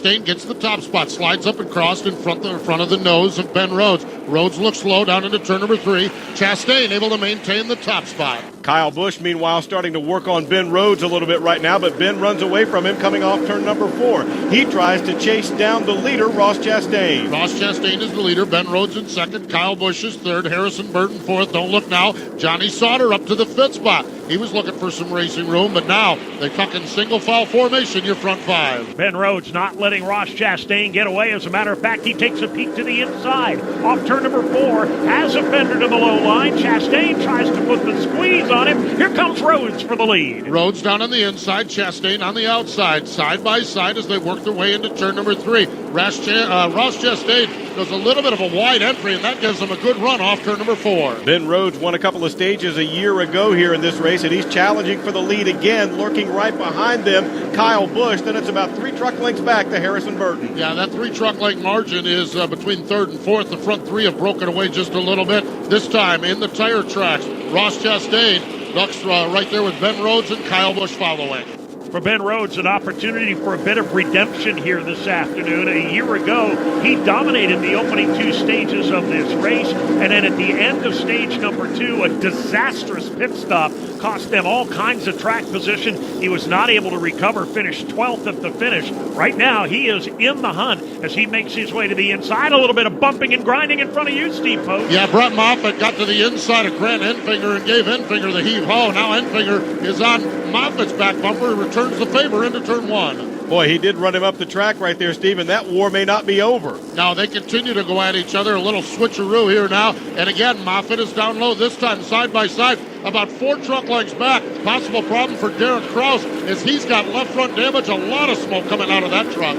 Chastain gets the top spot, slides up and crossed in front of the nose of Ben Rhodes. Rhodes looks slow down into turn number 3. Chastain able to maintain the top spot. Kyle Busch, meanwhile, starting to work on Ben Rhodes a little bit right now, but Ben runs away from him coming off turn number 4. He tries to chase down the leader, Ross Chastain. Ross Chastain is the leader. Ben Rhodes in second. Kyle Busch is third. Harrison Burton fourth. Don't look now. Johnny Sauter up to the 5th spot. He was looking for some racing room, but now they tuck in single file formation, your front 5. Ben Rhodes not letting Ross Chastain get away. As a matter of fact, he takes a peek to the inside. Off turn number 4, has a fender to the low line. Chastain tries to put the squeeze on him. Here comes Rhodes for the lead. Rhodes down on the inside, Chastain on the outside, side by side as they work their way into turn number 3. Ross Chastain does a little bit of a wide entry, and that gives him a good run off turn number 4. Ben Rhodes won a couple of stages a year ago here in this race, and he's challenging for the lead again, lurking right behind them, Kyle Busch. Then it's about 3 truck lengths back to Harrison Burton. Yeah, that 3 truck length margin is between 3rd and 4th. The front 3 have broken away just a little bit. This time in the tire tracks, Ross Chastain ducks right there with Ben Rhodes and Kyle Busch following. For Ben Rhodes, an opportunity for a bit of redemption here this afternoon. A year ago, he dominated the opening 2 stages of this race, and then at the end of stage number 2, a disastrous pit stop cost them all kinds of track position. He was not able to recover, finished 12th at the finish. Right now, he is in the hunt as he makes his way to the inside. A little bit of bumping and grinding in front of you, Steve Post. Yeah, Brett Moffitt got to the inside of Grant Enfinger and gave Enfinger the heave-ho. Now Enfinger is on Moffitt's back bumper and returns the favor into turn 1. Boy, he did run him up the track right there, Steve, and that war may not be over. Now they continue to go at each other. A little switcheroo here now. And again, Moffitt is down low, this time side by side, about 4 truck lengths back. Possible problem for Derek Kraus as he's got left front damage. A lot of smoke coming out of that truck.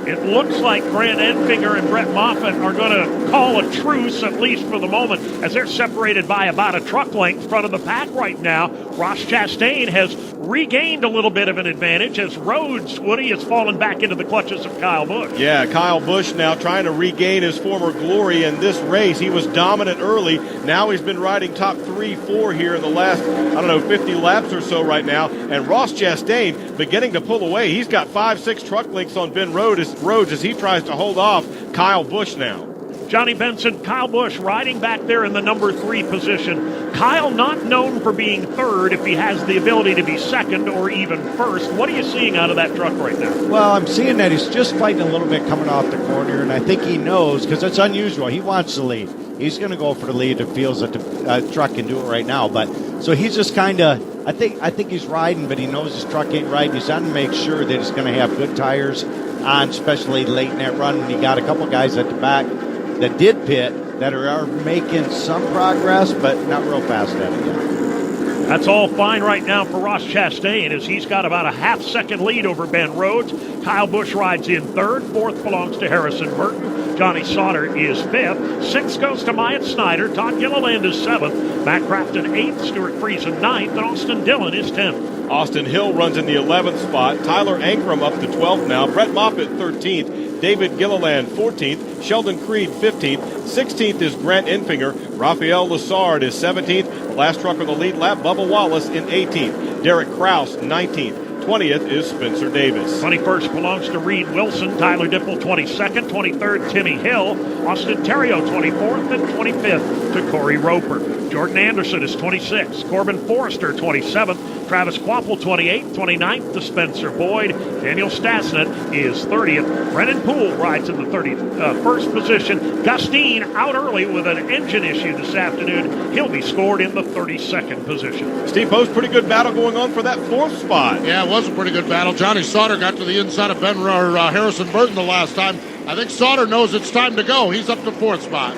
It looks like Grant Enfinger and Brett Moffitt are going to call a truce, at least for the moment, as they're separated by about a truck length front of the pack right now. Ross Chastain has regained a little bit of an advantage as Rhodes, Woody, has fallen back into the clutches of Kyle Busch. Yeah, Kyle Busch now trying to regain his former glory in this race. He was dominant early. Now he's been riding top 3, 4 here in the last, 50 laps or so right now. And Ross Chastain beginning to pull away. He's got 5, 6 truck lengths on Ben Rhodes as he tries to hold off Kyle Busch now. Johnny Benson, Kyle Busch riding back there in the number 3 position. Kyle not known for being third if he has the ability to be second or even first. What are you seeing out of that truck right now? Well, I'm seeing that he's just fighting a little bit coming off the corner, and I think he knows, because it's unusual. He wants the lead. He's going to go for the lead if he feels that the truck can do it right now. But so he's just kind of, I think he's riding, but he knows his truck ain't right. He's on to make sure that it's going to have good tires on, especially late in that run. And he got a couple guys at the back that did pit that are making some progress, but not real fast at it yet. That's all fine right now for Ross Chastain as he's got about a half-second lead over Ben Rhodes. Kyle Busch rides in third. Fourth belongs to Harrison Burton. Johnny Sauter is fifth. Sixth goes to Myatt Snyder. Todd Gilliland is seventh. Matt Crafton eighth. Stuart Friesen ninth. And Austin Dillon is 10th. Austin Hill runs in the 11th spot. Tyler Ankrum up to 12th now. Brett Moffitt 13th. David Gilliland 14th. Sheldon Creed 15th. 16th is Grant Enfinger. Raphael Lessard is 17th. The last truck on the lead lap, Bubba Wallace in 18th. Derek Kraus 19th. 20th is Spencer Davis. 21st belongs to Reed Wilson. Tyler Dipple 22nd. 23rd, Timmy Hill. Austin Terrio 24th. And 25th to Corey Roper. Jordan Anderson is 26th. Corbin Forrester 27th. Travis Quapple 28th. 29th to Spencer Boyd. Daniel Stasnet is 30th. Brennan Poole rides in the 31st position. Gustine out early with an engine issue this afternoon. He'll be scored in the 32nd position. Steve Post, pretty good battle going on for that fourth spot. Yeah, it was a pretty good battle. Johnny Sauter got to the inside of Harrison Burton the last time. I think Sauter knows it's time to go. He's up to fourth spot.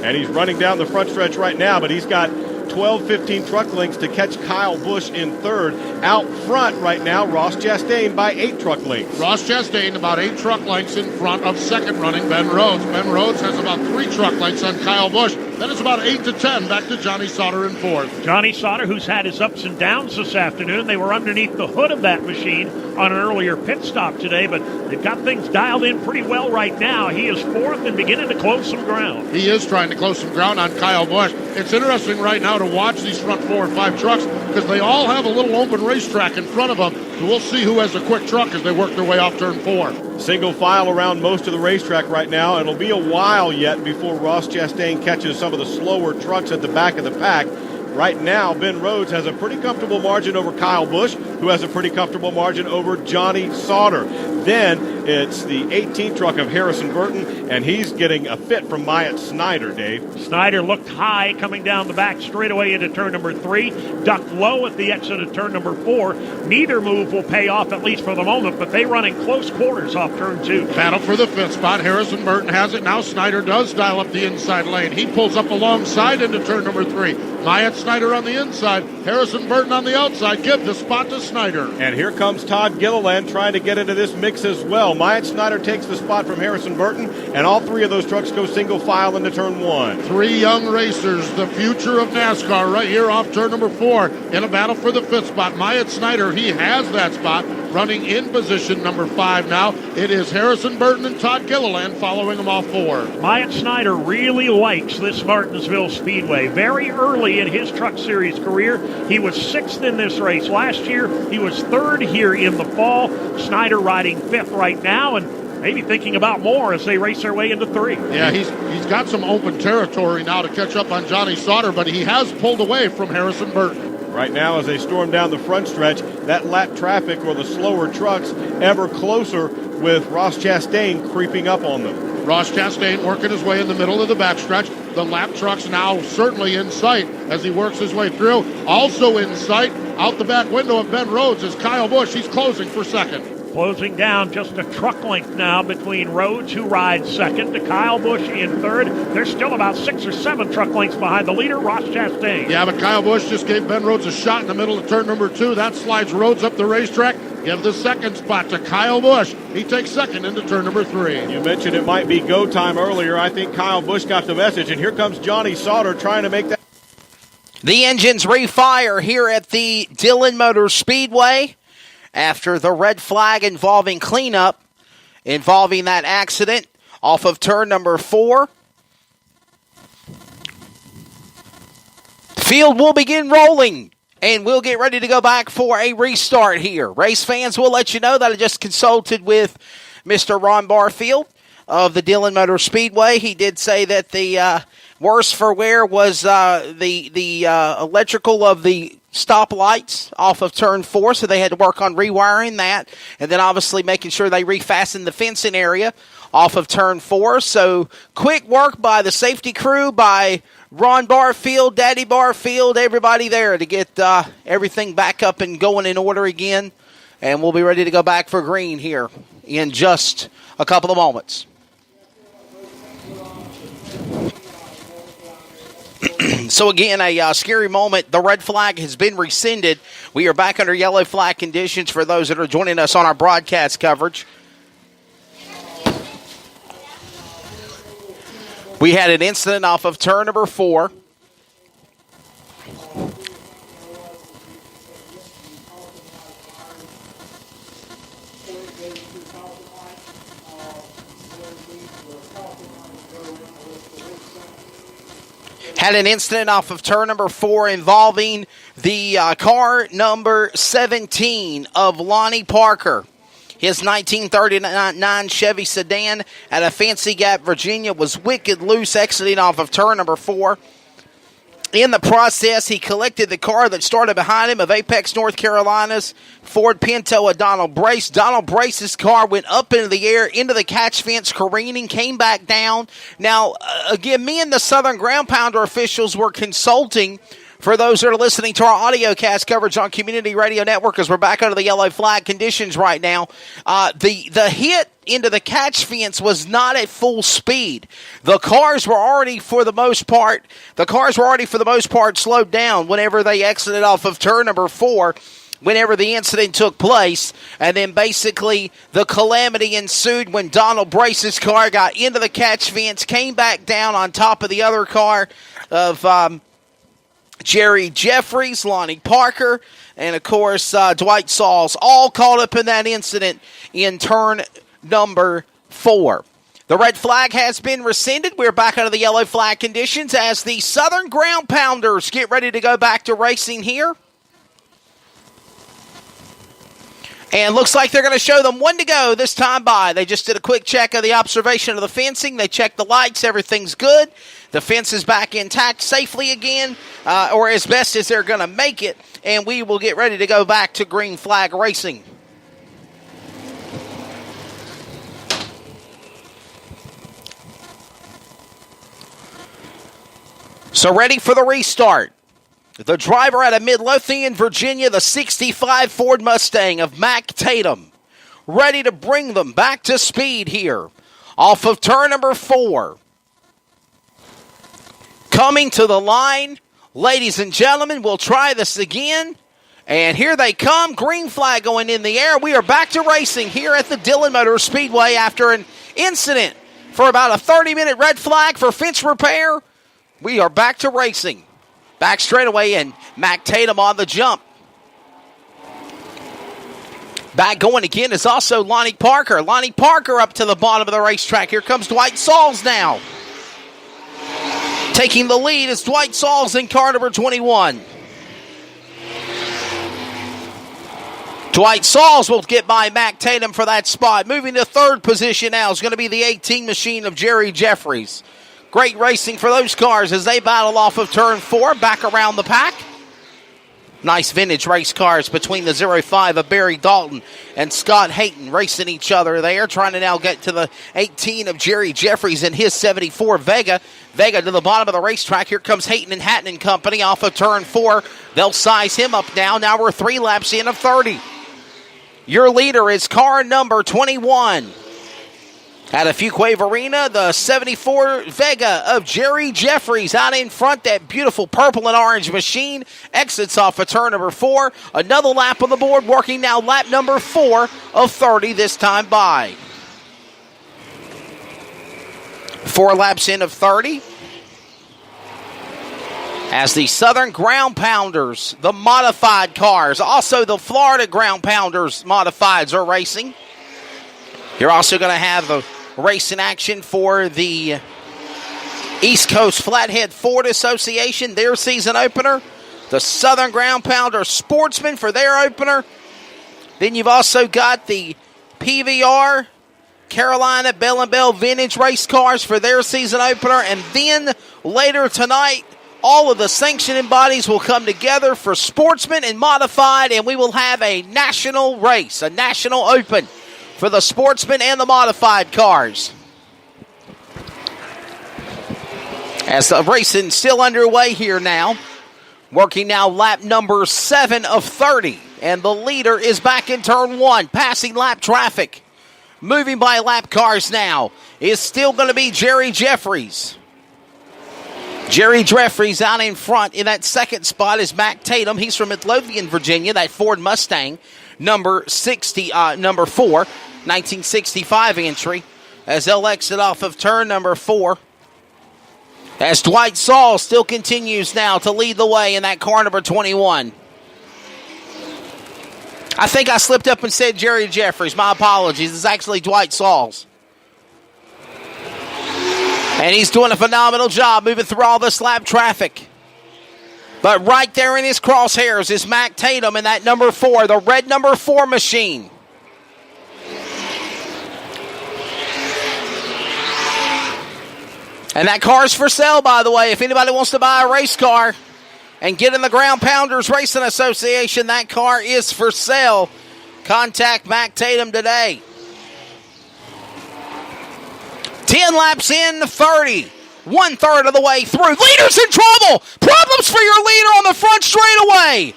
And he's running down the front stretch right now, but he's got 12, 15 truck lengths to catch Kyle Busch in third. Out front right now, Ross Chastain by 8 truck lengths. Ross Chastain about 8 truck lengths in front of second running Ben Rhodes. Ben Rhodes has about 3 truck lengths on Kyle Busch. Then it's about 8 to 10 back to Johnny Sauter in fourth. Johnny Sauter, who's had his ups and downs this afternoon. They were underneath the hood of that machine on an earlier pit stop today, but they've got things dialed in pretty well right now. He is fourth and beginning to close some ground. He is trying to close some ground on Kyle Busch. It's interesting right now to watch these front 4 or 5 trucks because they all have a little open racetrack in front of them. So we'll see who has a quick truck as they work their way off turn 4. Single file around most of the racetrack right now. It'll be a while yet before Ross Chastain catches some of the slower trucks at the back of the pack. Right now, Ben Rhodes has a pretty comfortable margin over Kyle Busch, who has a pretty comfortable margin over Johnny Sauter. Then it's the 18 truck of Harrison Burton, and he's getting a fit from Myatt Snyder, Dave. Snyder looked high coming down the back straightaway into turn number 3, ducked low at the exit of turn number 4. Neither move will pay off, at least for the moment, but they run in close quarters off turn 2. Battle for the 5th spot. Harrison Burton has it. Now Snyder does dial up the inside lane. He pulls up alongside into turn number 3. Myatt Snyder on the inside. Harrison Burton on the outside. Give the spot to Snyder. And here comes Todd Gilliland trying to get into this mix as well. Myatt Snyder takes the spot from Harrison Burton, and all 3 of those trucks go single file into turn 1. 3 young racers, the future of NASCAR, right here off turn number 4 in a battle for the 5th spot. Myatt Snyder, he has that spot, running in position number 5 now. It is Harrison Burton and Todd Gilliland following him off 4. Myatt Snyder really likes this Martinsville Speedway. Very early in his Truck Series career, he was 6th in this race last year. He was 3rd here in the fall. Snyder riding 5th right now, and maybe thinking about more as they race their way into 3. Yeah, he's got some open territory now to catch up on Johnny Sauter, but he has pulled away from Harrison Burton. Right now, as they storm down the front stretch, that lap traffic or the slower trucks ever closer with Ross Chastain creeping up on them. Ross Chastain working his way in the middle of the backstretch. The lap truck's now certainly in sight as he works his way through. Also in sight, out the back window of Ben Rhodes, is Kyle Busch. He's closing for 2nd. Closing down just a truck length now between Rhodes, who rides 2nd, to Kyle Busch in 3rd. They're still about 6 or 7 truck lengths behind the leader, Ross Chastain. Yeah, but Kyle Busch just gave Ben Rhodes a shot in the middle of turn number 2. That slides Rhodes up the racetrack. Give the 2nd spot to Kyle Busch. He takes 2nd into turn number 3. You mentioned it might be go time earlier. I think Kyle Busch got the message, and here comes Johnny Sauter trying to make that. The engines refire here at the Dillion Motor Speedway after the red flag involving cleanup, involving that accident off of turn number 4. Field will begin rolling, and we'll get ready to go back for a restart here. Race fans, will let you know that I just consulted with Mr. Ron Barfield of the Dillion Motor Speedway. He did say that the worst for wear was the electrical of the stoplights off of turn 4, so they had to work on rewiring that, and then obviously making sure they refastened the fencing area off of turn 4. So quick work by the safety crew, by Ron Barfield, Daddy Barfield, everybody there to get everything back up and going in order again, and we'll be ready to go back for green here in just a couple of moments. So again, a scary moment. The red flag has been rescinded. We are back under yellow flag conditions for those that are joining us on our broadcast coverage. We had an incident off of turn number 4. Had an incident off of turn number 4 involving the car number 17 of Lonnie Parker. His 1939 Chevy sedan at a Fancy Gap, Virginia, was wicked loose exiting off of turn number 4. In the process, he collected the car that started behind him of Apex, North Carolina's Ford Pinto of Donald Brace. Donald Brace's car went up into the air, into the catch fence, careening, came back down. Now, again, me and the Southern Ground Pounder officials were consulting. For those that are listening to our Audiocast coverage on Community Radio Network, as we're back under the yellow flag conditions right now, the hit into the catch fence was not at full speed. The cars were already for the most part slowed down whenever they exited off of turn number 4, whenever the incident took place. And then basically the calamity ensued when Donald Brace's car got into the catch fence, came back down on top of the other car of Jerry Jeffries, Lonnie Parker, and of course Dwight Sauls, all caught up in that incident in turn number 4. The red flag has been rescinded. We're back under the yellow flag conditions as the Southern Ground Pounders get ready to go back to racing here. And looks like they're going to show them one to go this time by. They just did a quick check of the observation of the fencing. They checked the lights. Everything's good. The fence is back intact safely again, or as best as they're going to make it. And we will get ready to go back to green flag racing. So ready for the restart. The driver out of Midlothian, Virginia, the 65 Ford Mustang of Mac Tatum, ready to bring them back to speed here. Off of turn number 4. Coming to the line, ladies and gentlemen, we'll try this again. And here they come, green flag going in the air. We are back to racing here at the Dillion Motor Speedway after an incident for about a 30-minute red flag for fence repair. We are back to racing. Back straightaway, and Mac Tatum on the jump. Back going again is also Lonnie Parker. Lonnie Parker up to the bottom of the racetrack. Here comes Dwight Sauls now. Taking the lead is Dwight Sauls in car number 21. Dwight Sauls will get by Mac Tatum for that spot. Moving to third position now is going to be the 18 machine of Jerry Jeffries. Great racing for those cars as they battle off of turn 4, back around the pack. Nice vintage race cars between the 05 of Barry Dalton and Scott Hayton racing each other there, trying to now get to the 18 of Jerry Jeffries and his 74 Vega. Vega to the bottom of the racetrack. Here comes Hayton and Hatton and Company off of turn 4. They'll size him up now. Now we're 3 laps in of 30. Your leader is car number 21. At a Fuquay Arena, the 74 Vega of Jerry Jeffries out in front. That beautiful purple and orange machine exits off of turn number 4. Another lap on the board, working now lap number 4 of 30 this time by. 4 laps in of 30. As the Southern Ground Pounders, the modified cars, also the Florida Ground Pounders modifieds are racing. You're also going to have the race in action for the East Coast Flathead Ford Association, their season opener. The Southern Ground Pounder Sportsman for their opener. Then you've also got the PVR Carolina Bell & Bell Vintage Race Cars for their season opener. And then later tonight, all of the sanctioning bodies will come together for Sportsman and Modified, and we will have a national race, a national open for the Sportsman and the Modified cars. As the racing still underway here now. Working now lap number 7 of 30. And the leader is back in turn 1. Passing lap traffic. Moving by lap cars now is still going to be Jerry Jeffries. Jerry Jeffries out in front. In that second spot is Mac Tatum. He's from Midlothian, Virginia. That Ford Mustang, number 4. 1965 entry, as they'll exit off of turn number 4. As Dwight Sauls still continues now to lead the way in that car number 21. I think I slipped up and said Jerry Jeffries. My apologies. It's actually Dwight Sauls. And he's doing a phenomenal job moving through all this lap traffic. But right there in his crosshairs is Mac Tatum in that number 4, the red number 4 machine. And that car's for sale, by the way. If anybody wants to buy a race car and get in the Ground Pounders Racing Association, that car is for sale. Contact Mac Tatum today. 10 laps in, 30. 1/3 of the way through. Leader's in trouble. Problems for your leader on the front straightaway.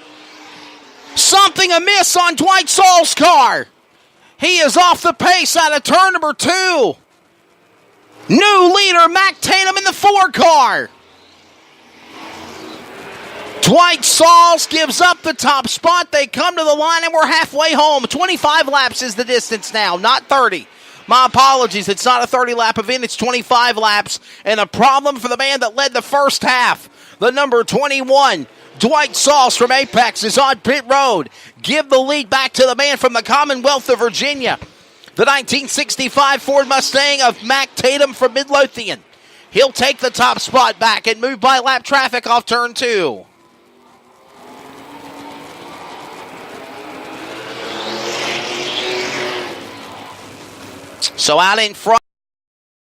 Something amiss on Dwight Sauls' car. He is off the pace out of turn number 2. New leader, Mac Tatum in the 4 car. Dwight Sauls gives up the top spot. They come to the line, and we're halfway home. 25 laps is the distance now, not 30. My apologies. It's not a 30-lap event. It's 25 laps. And a problem for the man that led the first half. The number 21, Dwight Sauls from Apex, is on pit road. Give the lead back to the man from the Commonwealth of Virginia. The 1965 Ford Mustang of Mac Tatum from Midlothian. He'll take the top spot back and move by lap traffic off turn 2. So out in front.